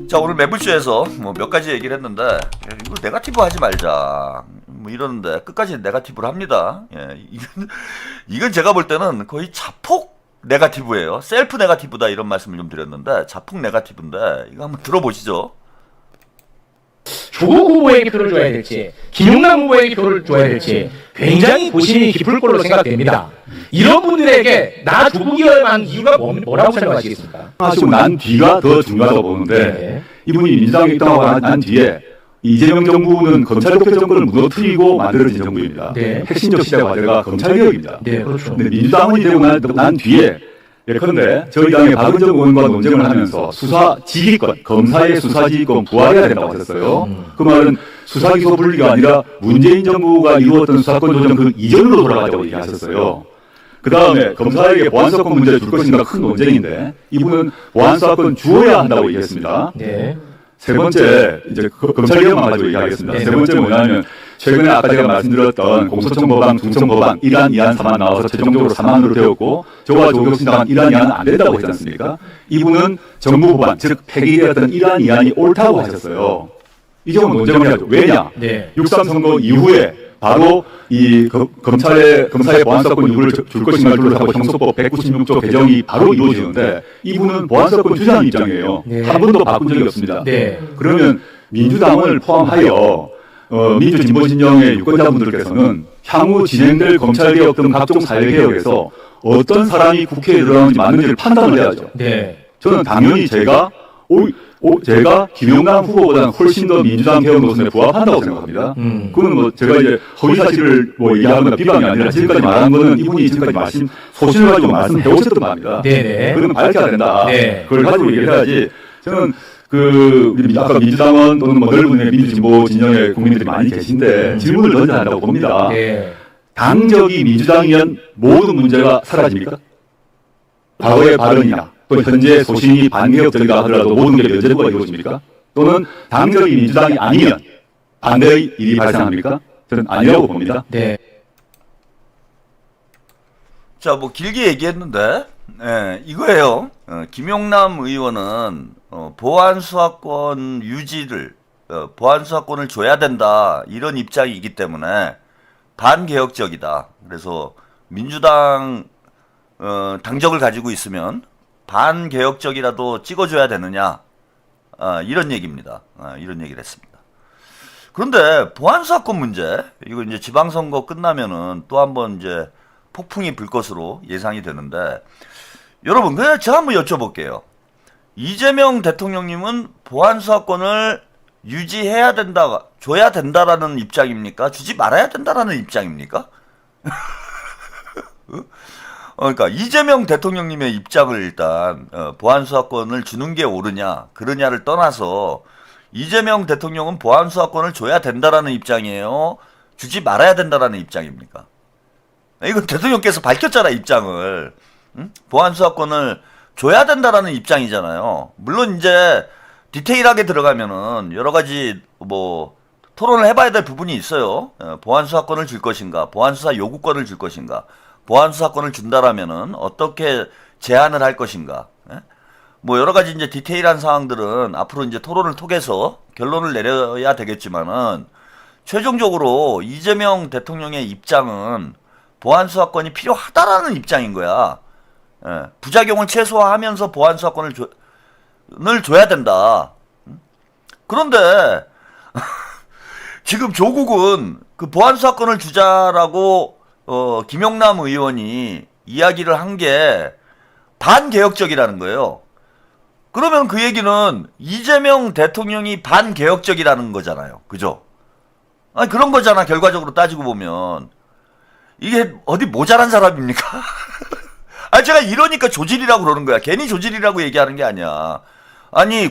자, 오늘 매불쇼에서 뭐 몇 가지 얘기를 했는데, 이거 네거티브 하지 말자 뭐 이러는데 끝까지 네거티브를 합니다. 이건 제가 볼 때는 거의 자폭 네거티브예요. 셀프 네거티브다 이런 말씀을 좀 드렸는데 자폭 네거티브인데 이거 한번 들어보시죠. 조국 후보에게 표를 줘야 될지 김용남 후보에게 표를 줘야 될지 굉장히 고심이 깊을 걸로 생각됩니다. 이런 분들에게 나 조국이어야만 한 이유가 뭐라고 생각하시겠습니까? 하시고 난 뒤가 더 중요하다고 보는데 네. 이분이 민주당에 입당하고 난 뒤에 이재명 정부는 검찰독재 정권을 무너뜨리고 만들어진 정부입니다. 네. 핵심적 시대 과제가 검찰개혁입니다. 네, 그렇죠. 근데 민주당원이 되고 난 뒤에 예컨대 저희 당의 박은정 의원과 논쟁을 하면서 수사 지휘권, 검사의 수사 지휘권 부활해야 된다고 하셨어요. 그 말은 수사기소 분리가 아니라 문재인 정부가 이루었던 수사권 조정 그 이전으로 돌아가자고 얘기하셨어요. 그 다음에 검사에게 보안수사권 문제를 줄 것인가 큰 논쟁인데 이분은 보안수사권 주어야 한다고 얘기했습니다. 네. 세 번째, 이제 검찰개혁만 가지고 얘기하겠습니다. 세 번째 뭐냐면, 최근에 아까 제가 말씀드렸던 공소청 법안, 중청 법안 1안, 2안, 3안 나와서 최종적으로 3안으로 되었고, 저와 조경신당은 1안, 2안은 안 된다고 했지 않습니까? 이분은 정부 법안, 즉 폐기되었던 1안, 2안이 옳다고 하셨어요. 이 경우 논쟁을 해야죠. 왜냐? 네. 6.3 선거 이후에 바로 이 검사의 보안사건 요구를 줄 것인가를 둘러싸고 형소법 196조 개정이 바로 이루어지는데 이분은 보안사건 주장하는 입장이에요. 네. 한 번도 바꾼 적이 없습니다. 네. 그러면 민주당을 포함하여 민주진보 진영의 유권자분들께서는 향후 진행될 검찰개혁 등 각종 사회개혁에서 어떤 사람이 국회에 들어가는지 맞는지를 판단을 해야죠. 네. 저는 당연히 제가 김용남 후보보다는 훨씬 더 민주당 개혁 노선에 부합한다고 생각합니다. 그거는 뭐 제가 이제 허위 사실을 뭐 얘기하거나 비방이 아니라 지금까지 말한 거는 이분이 지금까지 소신을 가지고 말씀해 오셨던 겁니다. 네네. 그건 밝혀야 된다. 네. 그걸 가지고 얘기를 해야지. 저는 아까 민주당원 또는 뭐 넓은 민주진보 진영의 국민들이 많이 계신데 질문을 던져야 한다고 봅니다. 네. 당적이 민주당이면 모든 문제가 사라집니까? 과거의 발언이나 또 현재 소신이 반개혁적이다 하더라도 모든 게 면제부가 이루어집니까? 또는 당적이 민주당이 아니면 반대의 일이 발생합니까? 저는 아니라고 봅니다. 네. 자, 뭐 길게 얘기했는데 이거예요. 김용남 의원은 보안수사권 유지를 보안수사권을 줘야 된다 이런 입장이기 때문에 반개혁적이다. 그래서 민주당 당적을 가지고 있으면 반개혁적이라도 찍어줘야 되느냐 이런 얘기입니다. 이런 얘기를 했습니다. 그런데 보안수사권 문제 이거 이제 지방선거 끝나면은 또 한번 이제 폭풍이 불 것으로 예상이 되는데 여러분 그냥 제가 한번 여쭤볼게요. 이재명 대통령님은 보안수사권을 유지해야 된다, 줘야 된다라는 입장입니까? 주지 말아야 된다라는 입장입니까? 그러니까 이재명 대통령님의 입장을 일단 보안수사권을 주는 게 옳으냐 그러냐를 떠나서 이재명 대통령은 보안수사권을 줘야 된다라는 입장이에요? 주지 말아야 된다라는 입장입니까? 이건 대통령께서 밝혔잖아 입장을. 응? 보안수사권을 줘야 된다라는 입장이잖아요. 물론 이제 디테일하게 들어가면은 여러 가지 뭐 토론을 해봐야 될 부분이 있어요. 보안수사권을 줄 것인가, 보안수사 요구권을 줄 것인가, 보안수사권을 준다라면은 어떻게 제한을 할 것인가. 뭐 여러 가지 이제 디테일한 사항들은 앞으로 이제 토론을 통해서 결론을 내려야 되겠지만은 최종적으로 이재명 대통령의 입장은 보안수사권이 필요하다라는 입장인 거야. 부작용을 최소화하면서 보안수사권을 줘야 된다. 그런데 지금 조국은 그 보안수사권을 주자라고 김용남 의원이 이야기를 한 게 반개혁적이라는 거예요. 그러면 그 얘기는 이재명 대통령이 반개혁적이라는 거잖아요. 그죠? 아니 그런 거잖아. 결과적으로 따지고 보면. 이게 어디 모자란 사람입니까? 아니 제가 이러니까 조질이라고 그러는 거야. 괜히 조질이라고 얘기하는 게 아니야. 아니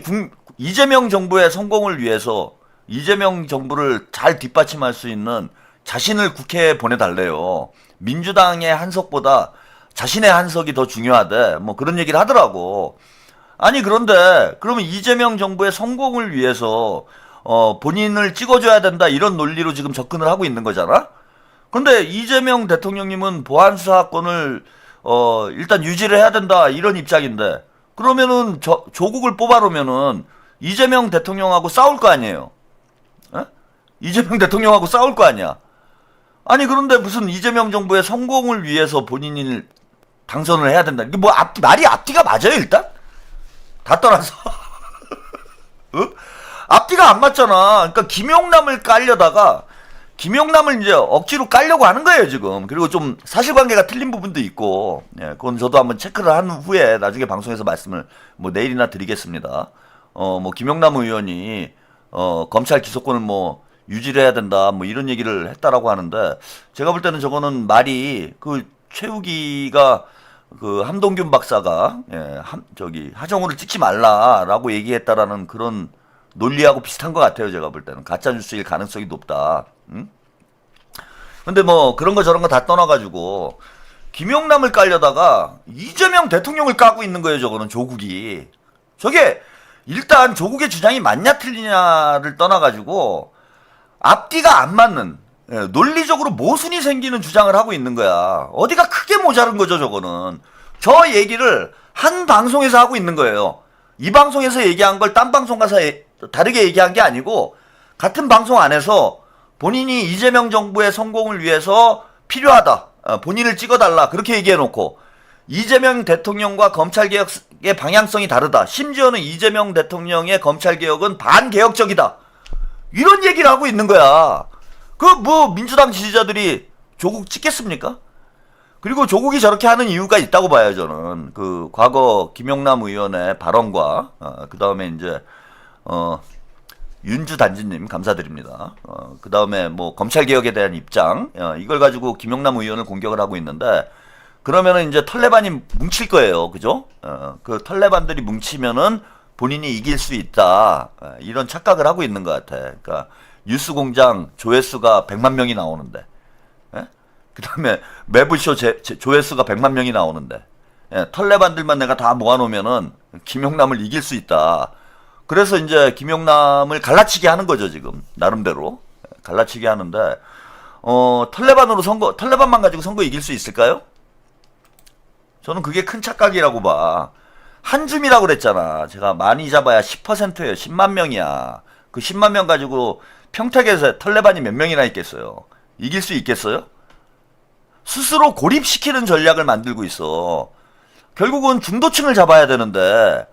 이재명 정부의 성공을 위해서 이재명 정부를 잘 뒷받침할 수 있는 자신을 국회에 보내달래요. 민주당의 한석보다 자신의 한석이 더 중요하대. 뭐 그런 얘기를 하더라고. 아니 그런데 그러면 이재명 정부의 성공을 위해서 본인을 찍어줘야 된다 이런 논리로 지금 접근을 하고 있는 거잖아. 근데 이재명 대통령님은 보안수사권을 일단 유지를 해야 된다 이런 입장인데 그러면은 조국을 뽑아놓으면은 이재명 대통령하고 싸울 거 아니에요. 에? 이재명 대통령하고 싸울 거 아니야. 아니 그런데 무슨 이재명 정부의 성공을 위해서 본인이 당선을 해야 된다. 이게 뭐 말이 앞뒤가 맞아요 일단? 다 떠나서. 어? 앞뒤가 안 맞잖아. 그러니까 김용남을 깔려다가 김용남을 이제 억지로 깔려고 하는 거예요 지금. 그리고 좀 사실관계가 틀린 부분도 있고, 예, 그건 저도 한번 체크를 한 후에 나중에 방송에서 말씀을 뭐 내일이나 드리겠습니다. 뭐 김용남 의원이 검찰 기소권을 뭐 유지를 해야 된다 뭐 이런 얘기를 했다라고 하는데, 제가 볼 때는 저거는 말이 그 최욱이가 그 함동균 박사가 저기 하정우를 찍지 말라라고 얘기했다라는 그런 논리하고 비슷한 것 같아요. 제가 볼 때는 가짜뉴스일 가능성이 높다. 응? 근데 뭐 그런 거 저런 거 다 떠나가지고 김용남을 깔려다가 이재명 대통령을 까고 있는 거예요. 저거는 조국이. 저게 일단 조국의 주장이 맞냐 틀리냐를 떠나가지고 앞뒤가 안 맞는, 논리적으로 모순이 생기는 주장을 하고 있는 거야. 어디가 크게 모자른 거죠 저거는. 저 얘기를 한 방송에서 하고 있는 거예요. 이 방송에서 얘기한 걸 딴 방송 가서 다르게 얘기한 게 아니고 같은 방송 안에서 본인이 이재명 정부의 성공을 위해서 필요하다, 본인을 찍어달라 그렇게 얘기해놓고 이재명 대통령과 검찰개혁의 방향성이 다르다, 심지어는 이재명 대통령의 검찰개혁은 반개혁적이다, 이런 얘기를 하고 있는 거야. 그 뭐 민주당 지지자들이 조국 찍겠습니까? 그리고 조국이 저렇게 하는 이유가 있다고 봐요 저는. 그 과거 김용남 의원의 발언과 그 다음에 이제 윤주 단지님 감사드립니다. 그 다음에 뭐 검찰개혁에 대한 입장, 이걸 가지고 김용남 의원을 공격을 하고 있는데, 그러면은 이제 털레반이 뭉칠 거예요. 그죠? 그 털레반들이 뭉치면은 본인이 이길 수 있다, 이런 착각을 하고 있는 것 같아. 그러니까 뉴스공장 조회수가 100만 명이 나오는데, 그 다음에 매부쇼 조회수가 100만 명이 나오는데, 털레반들만 내가 다 모아놓으면은 김용남을 이길 수 있다. 그래서 이제 김용남을 갈라치기 하는 거죠 지금. 나름대로 갈라치기 하는데, 털레반만 가지고 선거 이길 수 있을까요? 저는 그게 큰 착각이라고 봐. 한 줌이라고 그랬잖아. 제가 많이 잡아야 10%예요. 10만 명이야. 그 10만 명 가지고 평택에서 털레반이 몇 명이나 있겠어요? 이길 수 있겠어요? 스스로 고립시키는 전략을 만들고 있어. 결국은 중도층을 잡아야 되는데,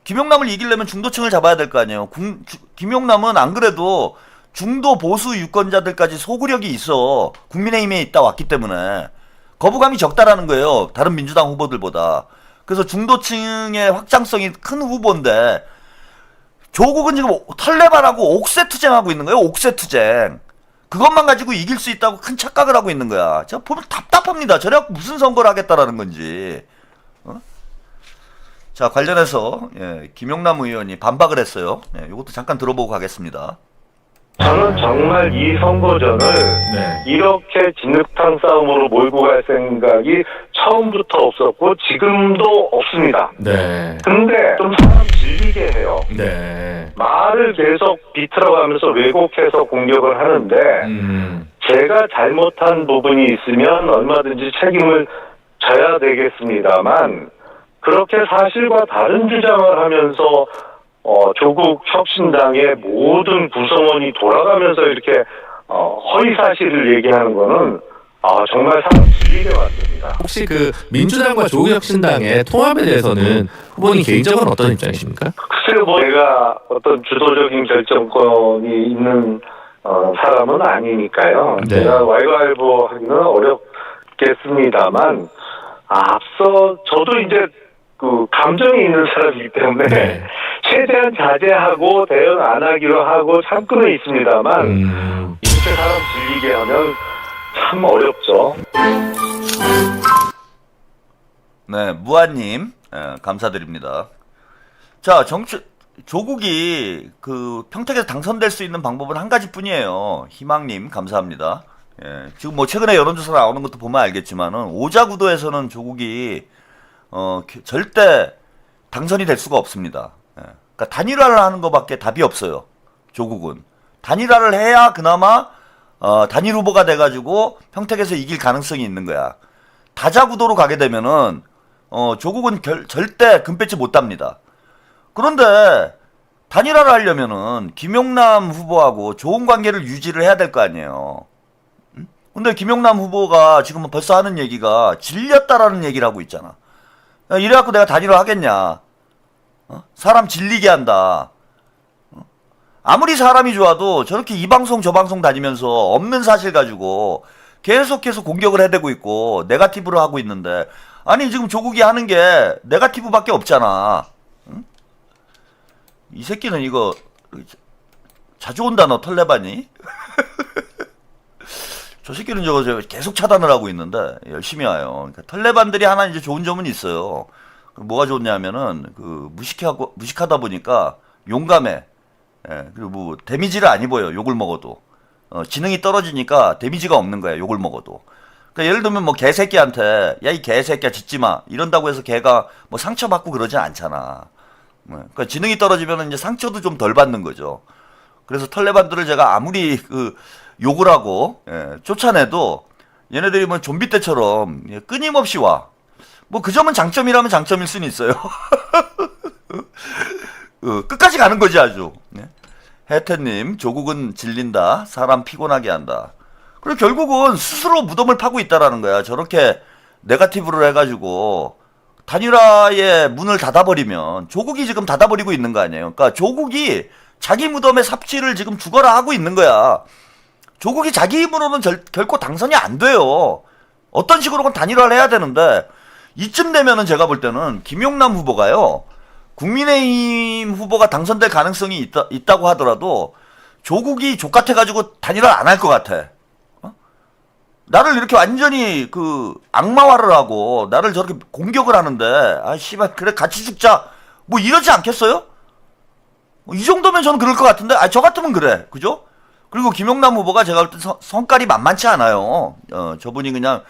김용남을 이기려면 중도층을 잡아야 될 거 아니에요. 김용남은 안 그래도 중도 보수 유권자들까지 소구력이 있어. 국민의힘에 있다 왔기 때문에 거부감이 적다라는 거예요. 다른 민주당 후보들보다. 그래서 중도층의 확장성이 큰 후보인데, 조국은 지금 털레반하고 옥새 투쟁하고 있는 거예요. 옥새 투쟁. 그것만 가지고 이길 수 있다고 큰 착각을 하고 있는 거야. 제가 보면 답답합니다. 저래 무슨 선거를 하겠다라는 건지. 자, 관련해서 김용남 의원이 반박을 했어요. 이것도 잠깐 들어보고 가겠습니다. 저는 정말 이 선거전을 이렇게 진흙탕 싸움으로 몰고 갈 생각이 처음부터 없었고 지금도 없습니다. 네. 근데 좀 사람 질리게 해요. 네. 말을 계속 비틀어 가면서 왜곡해서 공격을 하는데 제가 잘못한 부분이 있으면 얼마든지 책임을 져야 되겠습니다만, 그렇게 사실과 다른 주장을 하면서 조국 혁신당의 모든 구성원이 돌아가면서 이렇게 허위 사실을 얘기하는 거는 정말 사람 질리게 만듭니다. 혹시 그 민주당과 조국혁신당의 통합에 대해서는 후보님 개인적으로는 어떤 입장이십니까? 글쎄요, 뭐 제가 어떤 주도적인 결정권이 있는 사람은 아니니까요. 네. 제가 왈가왈부하기는 어렵겠습니다만, 앞서 저도 이제 그 감정이 있는 사람이기 때문에 최대한 자제하고 대응 안 하기로 하고 참고는 있습니다만 이렇게 사람 질리게 하면 참 어렵죠. 네, 무아님 감사드립니다. 자, 조국이 그 평택에서 당선될 수 있는 방법은 한 가지뿐이에요. 희망님 감사합니다. 지금 뭐 최근에 여론조사 나오는 것도 보면 알겠지만은 오자구도에서는 조국이 절대 당선이 될 수가 없습니다. 그러니까 단일화를 하는 것밖에 답이 없어요. 조국은 단일화를 해야 그나마 단일 후보가 돼가지고 평택에서 이길 가능성이 있는 거야. 다자구도로 가게 되면은 조국은 절대 금배지 못 답니다. 그런데 단일화를 하려면은 김용남 후보하고 좋은 관계를 유지를 해야 될 거 아니에요. 근데 김용남 후보가 지금 벌써 하는 얘기가 질렸다라는 얘기를 하고 있잖아. 야, 이래갖고 내가 단일화 하겠냐. 사람 질리게 한다. 아무리 사람이 좋아도 저렇게 이 방송 저 방송 다니면서 없는 사실 가지고 계속해서 공격을 해대고 있고 네거티브를 하고 있는데, 아니 지금 조국이 하는 게 네거티브밖에 없잖아. 응? 이 새끼는 이거 자주 온다 너 털레반이. 저 새끼는 저거 계속 차단을 하고 있는데 열심히 와요. 그러니까 털레반들이 하나 이제 좋은 점은 있어요. 뭐가 좋냐면은 그 무식하다 보니까 용감해. 예, 그리고 뭐 데미지를 안 입어요. 욕을 먹어도. 지능이 떨어지니까 데미지가 없는 거야. 욕을 먹어도. 그러니까 예를 들면 뭐 개새끼한테 야 이 개새끼야 짖지 마 이런다고 해서 걔가 뭐 상처받고 그러진 않잖아. 그러니까 지능이 떨어지면 이제 상처도 좀 덜 받는 거죠. 그래서 털레반들을 제가 아무리 그 욕을 하고 쫓아내도 얘네들이 뭐 좀비 때처럼 끊임없이 와. 뭐 그 점은 장점이라면 장점일 수는 있어요. 끝까지 가는 거지 아주. 혜태님, 조국은 질린다. 사람 피곤하게 한다. 그리고 결국은 스스로 무덤을 파고 있다라는 거야. 저렇게 네거티브를 해가지고 단일화의 문을 닫아버리면 조국이 지금 닫아버리고 있는 거 아니에요. 그러니까 조국이 자기 무덤에 삽질을 지금 죽어라 하고 있는 거야. 조국이 자기 힘으로는 결코 당선이 안 돼요. 어떤 식으로건 단일화를 해야 되는데 이쯤 되면은 제가 볼 때는 김용남 후보가요. 국민의힘 후보가 당선될 가능성이 있다고 하더라도 조국이 족같아가지고 단일화를 안 할 것 같아. 나를 이렇게 완전히 그 악마화를 하고 나를 저렇게 공격을 하는데 아 씨발 그래 같이 죽자 뭐 이러지 않겠어요? 이 정도면 저는 그럴 것 같은데 저 같으면 그래. 그죠? 그리고 김용남 후보가 제가 볼 때 성깔이 만만치 않아요. 저분이 그냥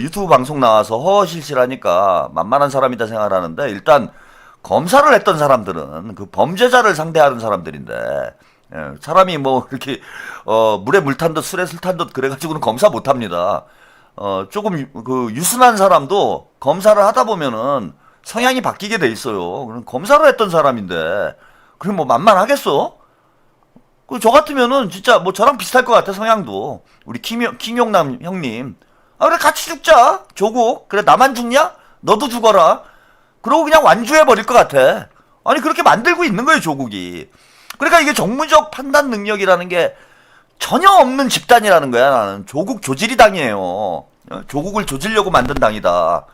유튜브 방송 나와서 허허실실하니까 만만한 사람이다 생각하는데 일단 검사를 했던 사람들은 그 범죄자를 상대하는 사람들인데 사람이 뭐 이렇게 물에 물 탄 듯 술에 술 탄 듯 그래가지고는 검사 못합니다. 조금 그 유순한 사람도 검사를 하다 보면은 성향이 바뀌게 돼 있어요. 그럼 검사를 했던 사람인데 그럼 뭐 만만하겠어? 저 같으면은 진짜 뭐 저랑 비슷할 것 같아 성향도. 우리 김용남 형님 그래 같이 죽자 조국. 그래 나만 죽냐? 너도 죽어라. 그러고 그냥 완주해버릴 것 같아. 아니 그렇게 만들고 있는 거예요 조국이. 그러니까 이게 정무적 판단 능력이라는 게 전혀 없는 집단이라는 거야. 나는 조국 조지리 당이에요. 조국을 조지려고 만든 당이다.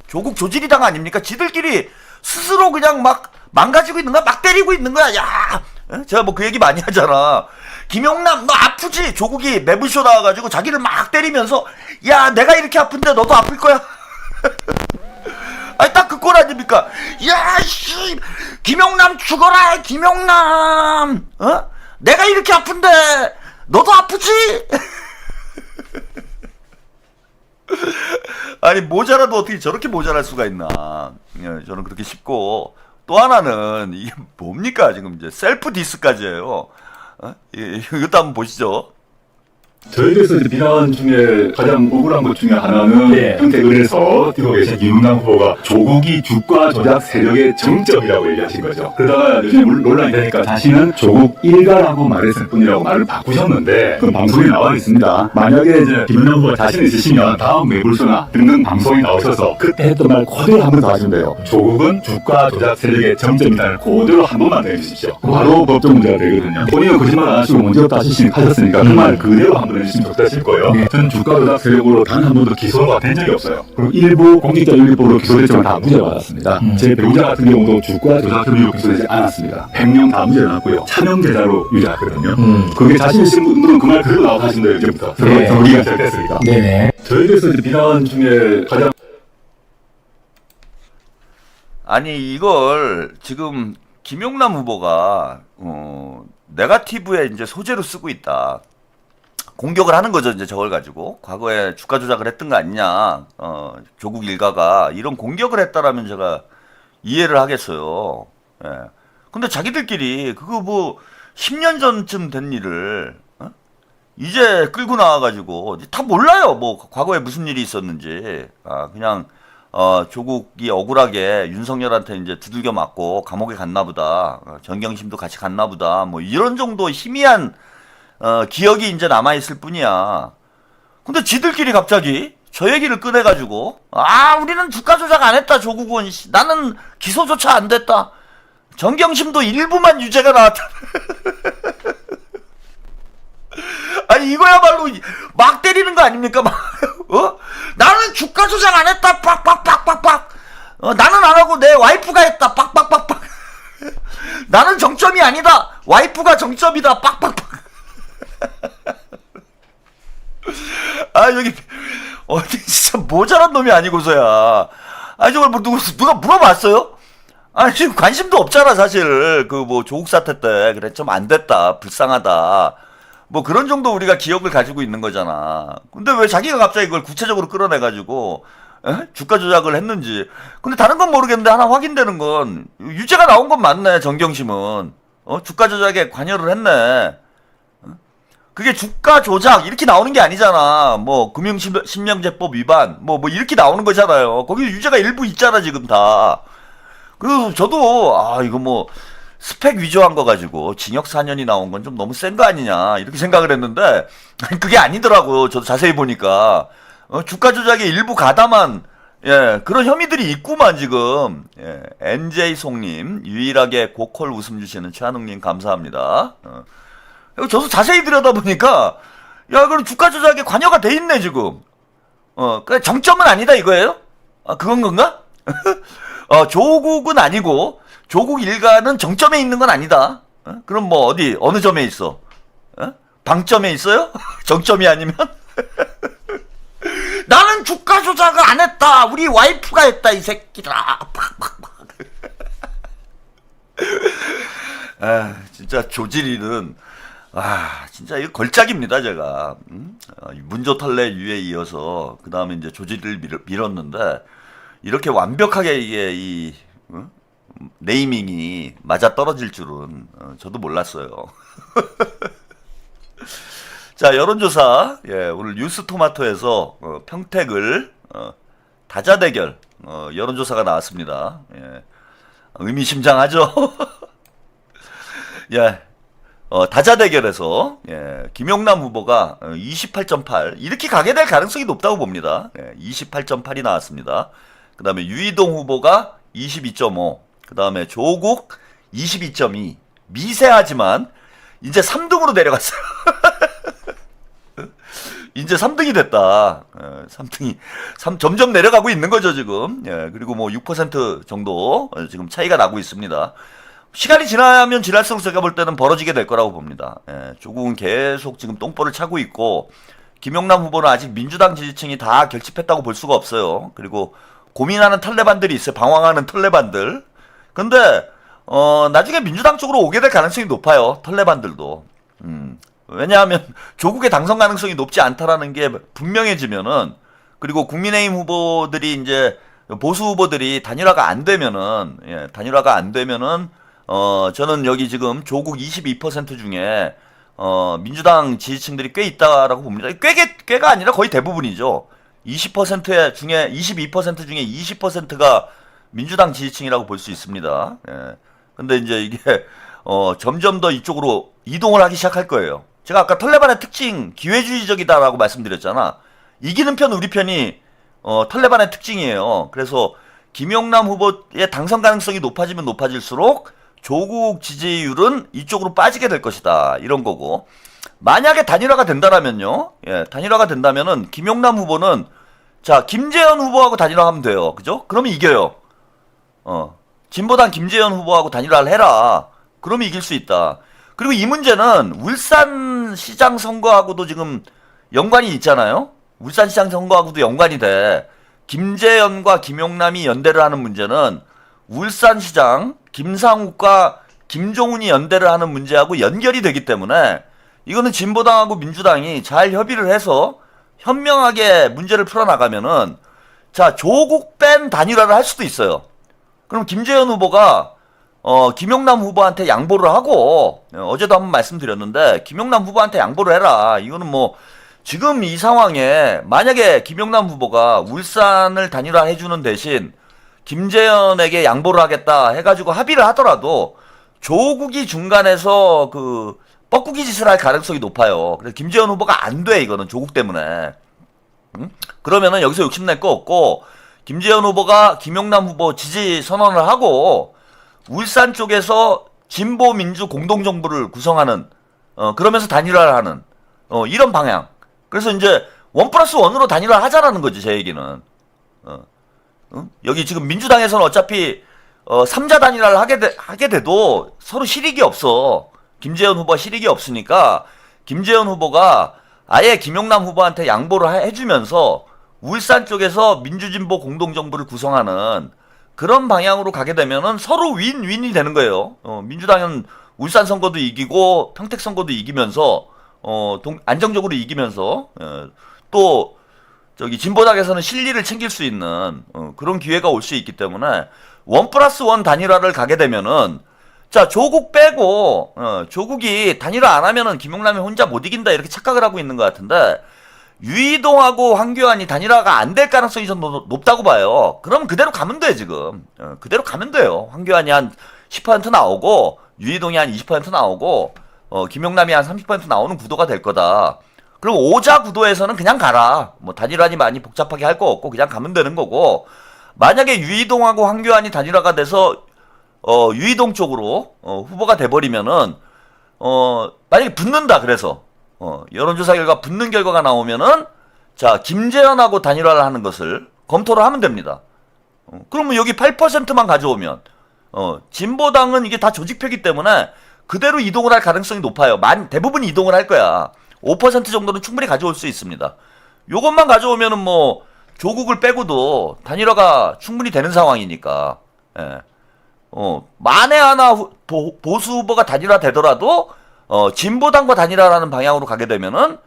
조국 조지리 당 아닙니까? 지들끼리 스스로 그냥 막 망가지고 있는 거야. 막 때리고 있는 거야. 야, 제가 뭐 그 얘기 많이 하잖아. 김용남 너 아프지? 조국이 매불쇼 나와가지고 자기를 막 때리면서 야 내가 이렇게 아픈데 너도 아플 거야. 아니 딱 그 꼴 아닙니까? 야 씨 김용남 죽어라 김용남. 내가 이렇게 아픈데 너도 아프지? 아니 모자라도 어떻게 저렇게 모자랄 수가 있나. 저는 그렇게 싶고 또 하나는 이게 뭡니까 지금 이제 셀프 디스까지 해요. 이것도 한번 보시죠. 저희에서 이제 비난 중에 가장 억울한 것 중에 하나는 평택을에서 뛰고 계신 김용남 후보가 조국이 주가 조작 세력의 정점이라고 얘기하신 거죠. 그러다가 요즘 논란이 되니까 자신은 조국 일가라고 말했을 뿐이라고 말을 바꾸셨는데 그 방송에 나와 있습니다. 만약에 이제 김용남 후보가 자신 있으시면 다음 매불쇼나 등등 방송에 나오셔서 그때 했던 말 그대로 한 번 더 하시면 돼요. 조국은 주가 조작 세력의 정점이라는 그대로 한 번만 더 해주십시오. 바로 법적 문제가 되거든요. 본인은 거짓말 안 하시고 문제없다 하셨으니까 그 말 그대로 한 번 해주시면 좋다실 거예요. 저는 주가 조작 세력으로 단 한 번도 기소가 된 적이 없어요. 그리고 일부 공직자 윤리법으로 기소됐지만 다 무죄 받았습니다. 제 배우자 같은 경우도 주가 조작 혐의로 기소되지 않았습니다. 횡령 다 무죄 나왔고요. 차명계좌로 유죄했거든요. 그게 자신 있으신 분들은 그 말 그대로 나와서 하시면 돼요. 이제부터. 서로가 잘 됐으니까. 네네. 저희에 대해서 이제 비난 중에 가장 아니 이걸 지금 김용남 후보가 네거티브에 이제 소재로 쓰고 있다. 공격을 하는 거죠. 이제 저걸 가지고 과거에 주가 조작을 했던 거 아니냐. 조국 일가가 이런 공격을 했다라면 제가 이해를 하겠어요. 예. 근데 자기들끼리 그거 뭐 10년 전쯤 된 일을 이제 끌고 나와가지고 다 몰라요. 뭐 과거에 무슨 일이 있었는지. 그냥 조국이 억울하게 윤석열한테 이제 두들겨 맞고 감옥에 갔나 보다. 정경심도 같이 갔나 보다. 뭐 이런 정도 희미한 기억이 이제 남아 있을 뿐이야. 근데 지들끼리 갑자기 저 얘기를 꺼내가지고 우리는 주가 조작 안 했다. 조국은 나는 기소조차 안 됐다. 정경심도 일부만 유죄가 나왔다. 아니 이거야말로 막 때리는 거 아닙니까? 막 나는 주가 조작 안 했다. 빡빡빡빡빡. 나는 안 하고 내 와이프가 했다. 빡빡빡빡. 나는 정점이 아니다. 와이프가 정점이다. 빡빡빡. 여기 진짜 모자란 놈이 아니고서야. 저걸 뭐 누가 물어봤어요? 지금 관심도 없잖아 사실. 그 뭐 조국 사태 때 그래 좀 안 됐다. 불쌍하다. 뭐 그런 정도 우리가 기억을 가지고 있는 거잖아. 근데 왜 자기가 갑자기 그걸 구체적으로 끌어내가지고 주가 조작을 했는지. 근데 다른 건 모르겠는데 하나 확인되는 건 유죄가 나온 건 맞네. 정경심은 주가 조작에 관여를 했네. 그게 주가 조작 이렇게 나오는 게 아니잖아. 뭐 금융실명제법 위반 뭐 이렇게 나오는 거잖아요. 거기 유죄가 일부 있잖아 지금 다. 그래서 저도 이거 뭐 스펙 위조한 거 가지고 징역 4년이 나온 건 좀 너무 센 거 아니냐 이렇게 생각을 했는데 그게 아니더라고요. 저도 자세히 보니까 주가 조작에 일부 가담한 그런 혐의들이 있구만 지금. NJ 송님 유일하게 고퀄 웃음 주시는 최한웅님 감사합니다. 저도 자세히 들여다보니까 그럼 주가 조작에 관여가 돼 있네 지금. 그 정점은 아니다 이거예요? 그건 건가? 조국은 아니고 조국 일가는 정점에 있는 건 아니다. 그럼 뭐 어느 점에 있어? 방점에 있어요? 정점이 아니면? 나는 주가 조작을 안 했다. 우리 와이프가 했다 이 새끼들아. 진짜 조지리는 진짜 이거 걸작입니다 제가. 문조탈래 유에 이어서 그 다음에 이제 조지리를 밀었는데 이렇게 완벽하게 이게 네이밍이 맞아 떨어질 줄은 저도 몰랐어요. 자, 여론조사. 오늘 뉴스토마토에서 평택을 다자대결 여론조사가 나왔습니다. 의미심장하죠. 다자대결에서 김용남 후보가 28.8 이렇게 가게 될 가능성이 높다고 봅니다. 28.8이 나왔습니다. 그 다음에 유이동 후보가 22.5, 그 다음에 조국 22.2. 미세하지만 이제 3등으로 내려갔어요. 이제 3등이 됐다. 3등이 점점 내려가고 있는 거죠 지금. 그리고 뭐 6% 정도 지금 차이가 나고 있습니다. 시간이 지나면 지날수록 제가 볼 때는 벌어지게 될 거라고 봅니다. 조국은 계속 지금 똥볼을 차고 있고 김용남 후보는 아직 민주당 지지층이 다 결집했다고 볼 수가 없어요. 그리고 고민하는 탈레반들이 있어요. 방황하는 탈레반들. 근데 나중에 민주당 쪽으로 오게 될 가능성이 높아요. 탈레반들도. 왜냐하면 조국의 당선 가능성이 높지 않다라는 게 분명해지면은, 그리고 국민의힘 후보들이 이제 보수 후보들이 단일화가 안 되면은 저는 여기 지금 조국 22% 중에 민주당 지지층들이 꽤 있다라고 봅니다. 꽤가 아니라 거의 대부분이죠. 20% 중에 22% 중에 20%가 민주당 지지층이라고 볼 수 있습니다. 근데 이제 이게 점점 더 이쪽으로 이동을 하기 시작할 거예요. 제가 아까 탈레반의 특징 기회주의적이다라고 말씀드렸잖아. 이기는 편 우리 편이 탈레반의 특징이에요. 그래서 김용남 후보의 당선 가능성이 높아지면 높아질수록 조국 지지율은 이쪽으로 빠지게 될 것이다. 이런 거고. 만약에 단일화가 된다면요. 단일화가 된다면은 김용남 후보는 김재현 후보하고 단일화하면 돼요. 그죠? 그러면 이겨요. 진보당 김재현 후보하고 단일화를 해라. 그러면 이길 수 있다. 그리고 이 문제는 울산시장 선거하고도 지금 연관이 있잖아요. 울산시장 선거하고도 연관이 돼. 김재현과 김용남이 연대를 하는 문제는 울산시장 김상욱과 김종훈이 연대를 하는 문제하고 연결이 되기 때문에 이거는 진보당하고 민주당이 잘 협의를 해서 현명하게 문제를 풀어나가면은 조국 뺀 단일화를 할 수도 있어요. 그럼 김재현 후보가 김용남 후보한테 양보를 하고, 어제도 한번 말씀드렸는데 김용남 후보한테 양보를 해라. 이거는 뭐 지금 이 상황에 만약에 김영남 후보가 울산을 단일화해주는 대신 김재현에게 양보를 하겠다 해가지고 합의를 하더라도 조국이 중간에서 그 뻐꾸기 짓을 할 가능성이 높아요. 그래서 김재현 후보가 안 돼, 이거는 조국 때문에. 응? 그러면은 여기서 욕심낼 거 없고 김재현 후보가 김영남 후보 지지 선언을 하고 울산 쪽에서 진보 민주 공동정부를 구성하는 그러면서 단일화를 하는 이런 방향. 그래서 이제 1+1으로 단일화 하자라는 거지, 제 얘기는. 응? 여기 지금 민주당에서는 어차피 3자 단일화를 하게 돼도 서로 실익이 없어. 김재현 후보가 실익이 없으니까 김재현 후보가 아예 김영남 후보한테 양보를 해주면서 울산 쪽에서 민주진보 공동정부를 구성하는 그런 방향으로 가게 되면은 서로 윈윈이 되는 거예요. 민주당은 울산 선거도 이기고 평택 선거도 이기면서 안정적으로 이기면서 또 저기 진보당에서는 실리를 챙길 수 있는 그런 기회가 올 수 있기 때문에 1+1 단일화를 가게 되면은 자, 조국 빼고 조국이 단일화 안 하면은 김용남이 혼자 못 이긴다 이렇게 착각을 하고 있는 것 같은데 유이동하고 황교안이 단일화가 안 될 가능성이 좀 높다고 봐요. 그럼 그대로 가면 돼 지금. 그대로 가면 돼요. 황교안이 한 10% 나오고 유이동이 한 20% 나오고 김용남이 한 30% 나오는 구도가 될 거다. 그럼 오자 구도에서는 그냥 가라. 뭐 단일화니 많이 복잡하게 할 거 없고 그냥 가면 되는 거고 만약에 유이동하고 황교안이 단일화가 돼서 유이동 쪽으로 후보가 돼버리면은 만약에 붙는다 그래서 여론조사 결과 붙는 결과가 나오면은 자 김재현하고 단일화를 하는 것을 검토를 하면 됩니다. 그러면 여기 8%만 가져오면 진보당은 이게 다 조직표기 때문에 그대로 이동을 할 가능성이 높아요. 대부분 이동을 할 거야. 5% 정도는 충분히 가져올 수 있습니다. 요것만 가져오면은 뭐 조국을 빼고도 단일화가 충분히 되는 상황이니까. 예. 만에 하나 보수 후보가 단일화 되더라도 진보당과 단일화라는 방향으로 가게 되면은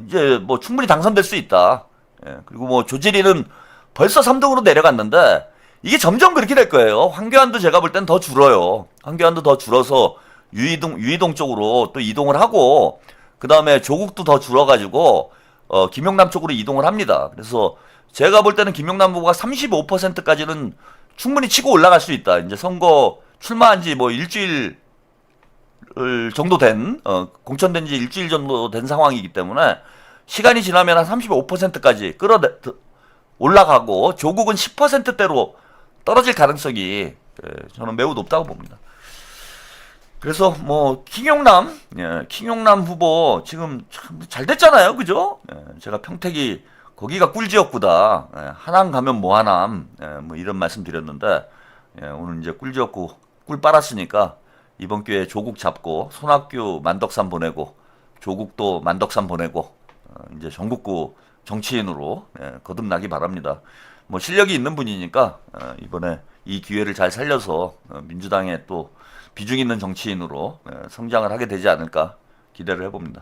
이제 뭐 충분히 당선될 수 있다. 예. 그리고 뭐 조지리는 벌써 3등으로 내려갔는데 이게 점점 그렇게 될 거예요. 황교안도 제가 볼 땐 더 줄어요. 황교안도 더 줄어서 유이동 쪽으로 또 이동을 하고 그 다음에 조국도 더 줄어가지고 김용남 쪽으로 이동을 합니다. 그래서 제가 볼 때는 김용남 후보가 35%까지는 충분히 치고 올라갈 수 있다. 이제 선거 출마한 지 뭐 일주일 정도 된, 공천된 지 일주일 정도 된 상황이기 때문에 시간이 지나면 한 35%까지 올라가고 조국은 10%대로 떨어질 가능성이 저는 매우 높다고 봅니다. 그래서 뭐 킹용남 후보 지금 참 잘 됐잖아요, 그죠? 제가 평택이 거기가 꿀지역구다. 하남 가면 뭐 하남, 뭐 이런 말씀 드렸는데 오늘 이제 꿀지역구 꿀 빨았으니까 이번 기회에 조국 잡고 손학규 만덕산 보내고 조국도 만덕산 보내고 이제 전국구 정치인으로 거듭나기 바랍니다. 뭐 실력이 있는 분이니까 이번에 이 기회를 잘 살려서 민주당의 또 비중 있는 정치인으로 성장을 하게 되지 않을까 기대를 해봅니다.